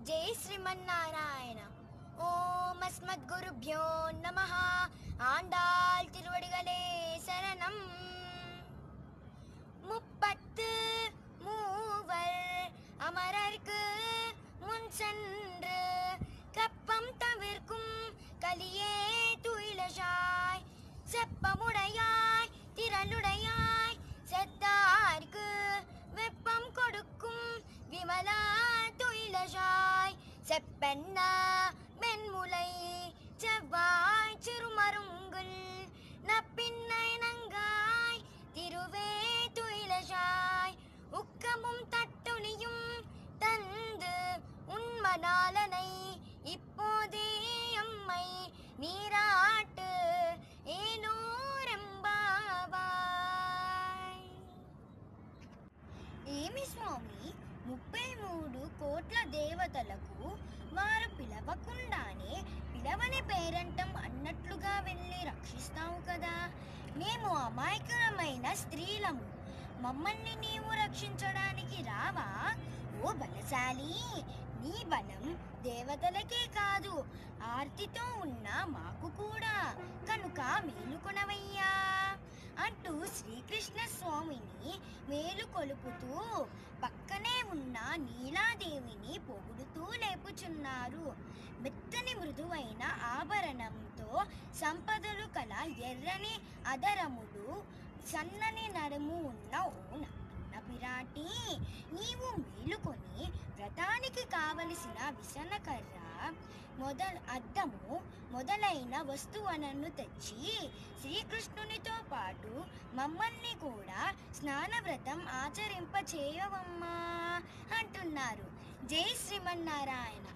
జై శ్రీమన్నారాయణ. ஓம் அஸ்மத்குருப்யோ நமஹ. ஆண்டாள் திருவடிகளே சரணம். முப்பத்து மூவர் அமரர்க்கு முன் சென்று கப்பம் தவிர்க்கும் கலியே துயிலஷாய் செப்பமுடையாய் திரளுடையாய் செத்தார்க்கு வெப்பம் கொடுக்கும் விமலா துயிலஷாய் செப்பென்ன மென்முலை செவ்வாய் சிறுமருங்குல் நப்பின்னை நங்காய் திருவே துயிலஷாய் உக்கமும் தட்டுணியும் தந்து உன்மனாலனை இப்போதே அம்மை நீராட்டு ఏనోరెంబావాయ్. ఏమి స్వామి, 33 కోట్ల దేవతలకు వారు పిలవకుండానే పిలవని పేరంటం అన్నట్లుగా వెళ్ళి రక్షిస్తావు కదా. మేము అమాయకులమైన స్త్రీలము, మమ్మల్ని నీవు రక్షించడానికి రావా? ఓ బలశాలి, నీ బలం దేవతలకే కాదు, ఆర్తితో ఉన్న మాకు కూడా, కనుక మేలుకొనవయ్యా అంటూ శ్రీకృష్ణ స్వామిని మేలుకొలుపుతూ పక్కనే ఉన్న నీలాదేవిని పొగుడుతూ లేపుచున్నారు. మెత్తని మృదువైన ఆభరణంతో సంపదలు కల ఎర్రని అదరములు సన్నని నడుము ఉన్న ఓ పిరాటి, నీవు మేలుకొని వ్రతానికి కావలసిన విసనకర్ర అద్దము మొదలైన వస్తువులను తెచ్చి శ్రీకృష్ణునితో పాటు మమ్మల్ని కూడా స్నానవ్రతం ఆచరింపచేయవమ్మా అంటున్నారు. జై శ్రీమన్నారాయణ.